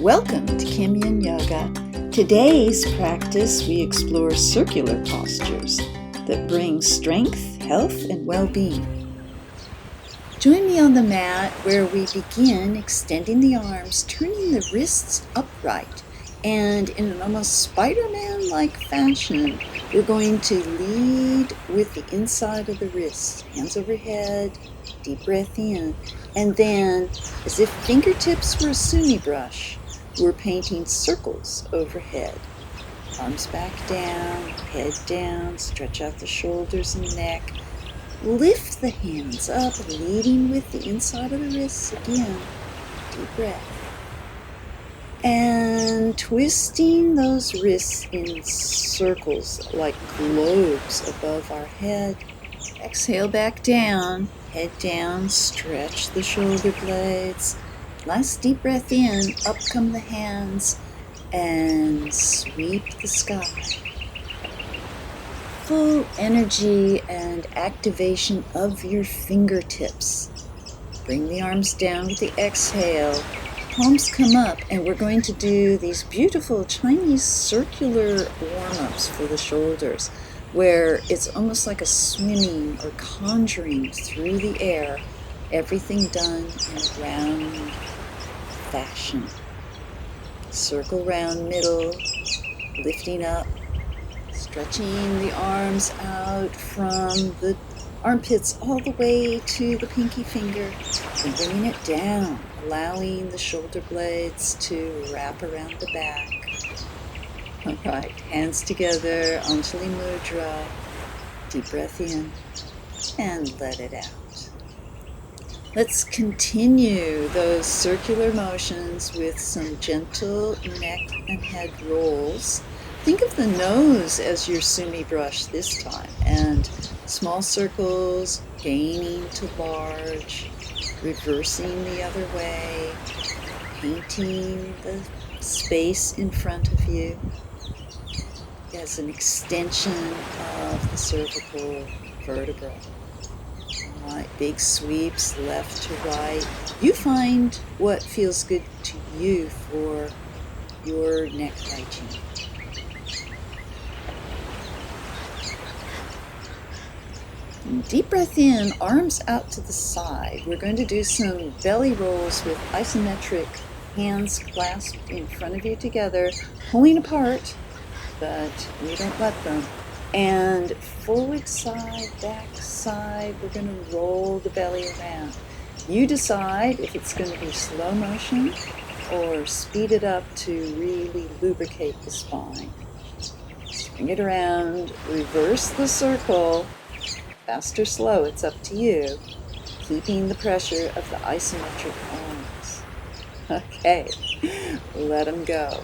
Welcome to Kim Yin Yoga. Today's practice, we explore circular postures that bring strength, health, and well-being. Join me on the mat where we begin extending the arms, turning the wrists upright, and in an almost Spider-Man-like fashion, we're going to lead with the inside of the wrists, hands overhead, deep breath in, and then, as if fingertips were a sumi brush, we're painting circles overhead. Arms back down, head down, stretch out the shoulders and neck. Lift the hands up, leading with the inside of the wrists again. Deep breath. And twisting those wrists in circles like globes above our head. Exhale back down, head down, stretch the shoulder blades. Last deep breath in, up come the hands, and sweep the sky. Full energy and activation of your fingertips. Bring the arms down with the exhale. Palms come up, and we're going to do these beautiful Chinese circular warm-ups for the shoulders, where it's almost like a swimming or conjuring through the air, everything done in a round fashion. Circle round middle, lifting up, stretching the arms out from the armpits all the way to the pinky finger, and bringing it down, allowing the shoulder blades to wrap around the back. All right, hands together, Anjali Mudra, deep breath in, and let it out. Let's continue those circular motions with some gentle neck and head rolls. Think of the nose as your sumi brush this time, and small circles gaining to large, reversing the other way, painting the space in front of you as an extension of the cervical vertebra. Right, big sweeps left to right. You find what feels good to you for your neck hygiene. And deep breath in, arms out to the side. We're going to do some belly rolls with isometric hands clasped in front of you together, pulling apart, but we don't let them. And forward side, back side, we're going to roll the belly around. You decide if it's going to be slow motion or speed it up to really lubricate the spine. Swing it around, reverse the circle, fast or slow, it's up to you, keeping the pressure of the isometric arms. Okay, let them go.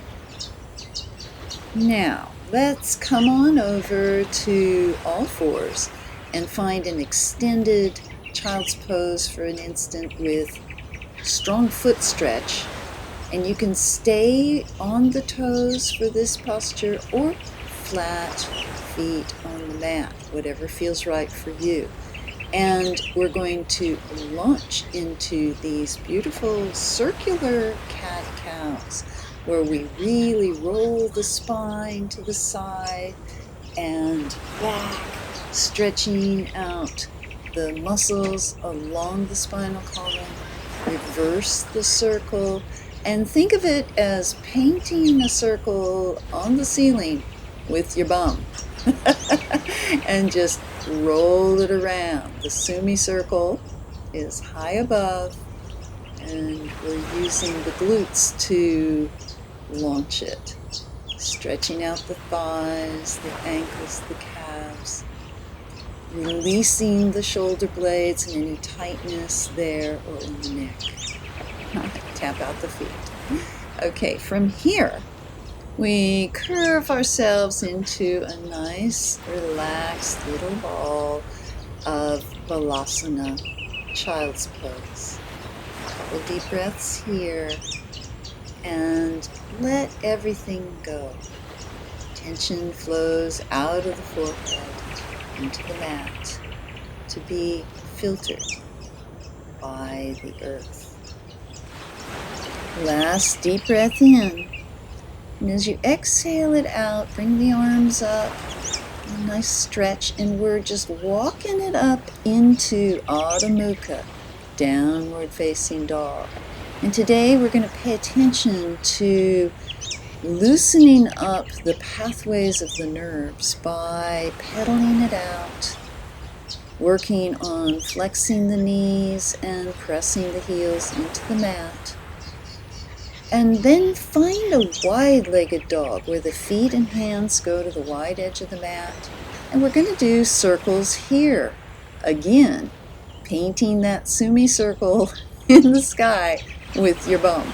Now, let's come on over to all fours and find an extended child's pose for an instant with strong foot stretch. And you can stay on the toes for this posture or flat feet on the mat, whatever feels right for you. And we're going to launch into these beautiful circular cat-cows, where we really roll the spine to the side and back, stretching out the muscles along the spinal column, reverse the circle, and think of it as painting a circle on the ceiling with your bum. And just roll it around. The sumi circle is high above, and we're using the glutes to launch it, stretching out the thighs, the ankles, the calves, releasing the shoulder blades and any tightness there or in the neck. Tap out the feet. Okay, from here, we curve ourselves into a nice, relaxed little ball of Balasana, child's pose. A couple deep breaths here. And let everything go. Tension flows out of the forehead into the mat to be filtered by the earth. Last deep breath in. And as you exhale it out, bring the arms up. A nice stretch, and we're just walking it up into Adho Mukha, downward facing dog. And today we're going to pay attention to loosening up the pathways of the nerves by pedaling it out, working on flexing the knees and pressing the heels into the mat. And then find a wide-legged dog where the feet and hands go to the wide edge of the mat. And we're going to do circles here. Again, painting that semicircle in the sky with your bum.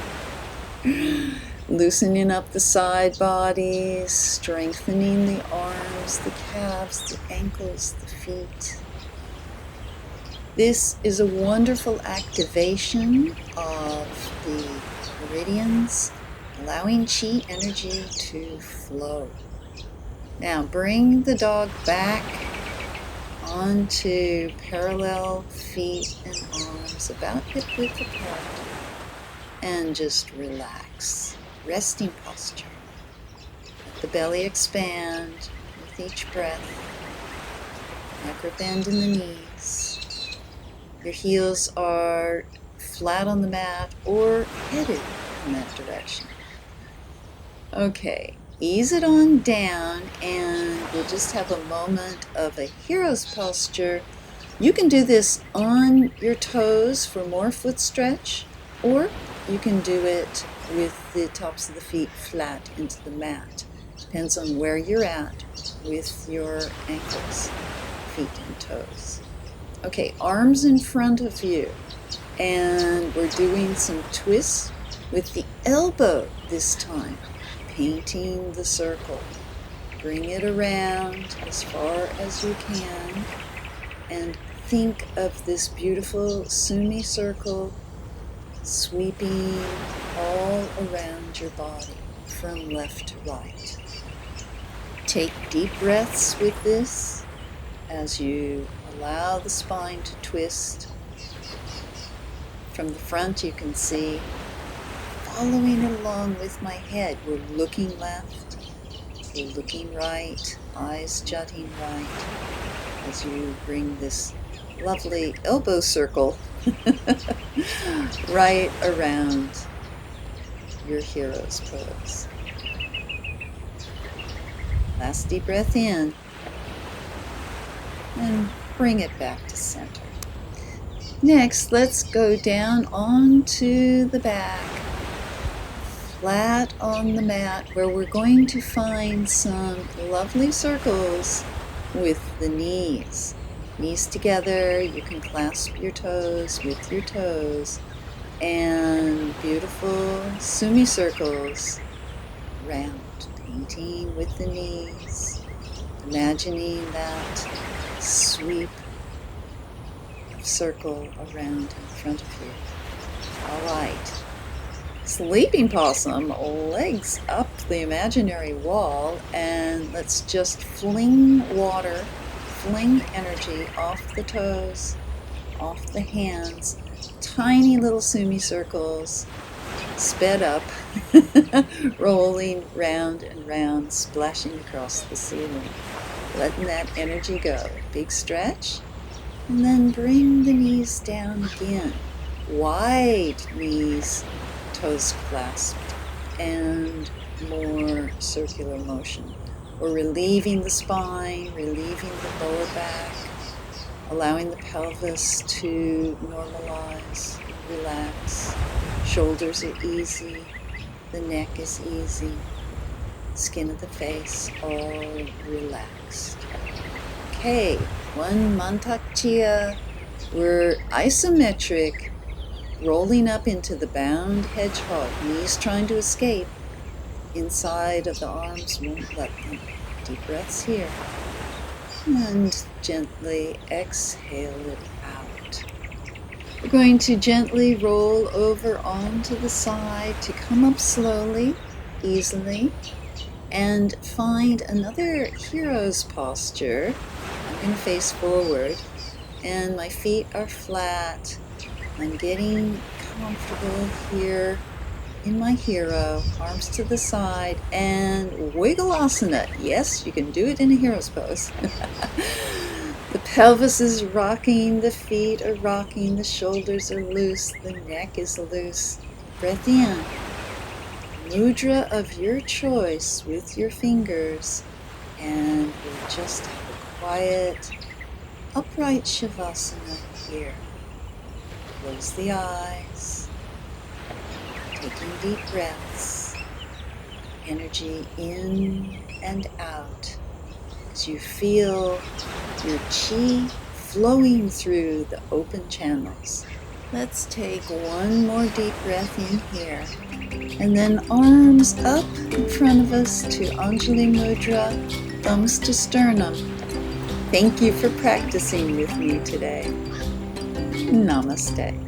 Loosening up the side bodies, strengthening the arms, the calves, the ankles, the feet. This is a wonderful activation of the meridians, allowing chi energy to flow. Now bring the dog back onto parallel feet and arms, about hip width apart, and just relax. Resting posture. Let the belly expand with each breath. Micro bend in the knees. Your heels are flat on the mat or headed in that direction. Okay, ease it on down and we'll just have a moment of a hero's posture. You can do this on your toes for more foot stretch, or you can do it with the tops of the feet flat into the mat. Depends on where you're at with your ankles, feet and toes. Okay, arms in front of you, and we're doing some twists with the elbow this time, painting the circle. Bring it around as far as you can, and think of this beautiful semicircle sweeping all around your body from left to right. Take deep breaths with this as you allow the spine to twist. From the front you can see, following along with my head, we're looking left, we're looking right, eyes jutting right, as you bring this lovely elbow circle right around your hero's pose. Last deep breath in, and bring it back to center. Next, let's go down onto the back, flat on the mat, where we're going to find some lovely circles with the knees. Knees together, you can clasp your toes with your toes, and beautiful semicircles round, painting with the knees, imagining that sweep of circle around in front of you. All right. Sleeping possum, legs up the imaginary wall, and let's just fling water, fling energy off the toes, off the hands, tiny little semicircles, sped up, rolling round and round, splashing across the ceiling. Letting that energy go. Big stretch, and then bring the knees down again. Wide knees, toes clasped, and more circular motion. We're relieving the spine, relieving the lower back, allowing the pelvis to normalize, relax. Shoulders are easy, the neck is easy, skin of the face all relaxed. Okay, one Mantak Chia. We're isometric, rolling up into the bound hedgehog, knees trying to escape. Inside of the arms won't let them. Deep breaths here. And gently exhale it out. We're going to gently roll over onto the side to come up slowly, easily, and find another hero's posture. I'm going to face forward, and my feet are flat. I'm getting comfortable here in my hero, arms to the side, and wiggle asana. Yes, you can do it in a hero's pose. The pelvis is rocking, the feet are rocking, the shoulders are loose, the neck is loose. Breath in. Mudra of your choice with your fingers, and we'll just have a quiet, upright Shavasana here. Close the eyes, taking deep breaths, energy in and out as you feel your chi flowing through the open channels. Let's take one more deep breath in here, and then arms up in front of us to Anjali Mudra, thumbs to sternum. Thank you for practicing with me today. Namaste.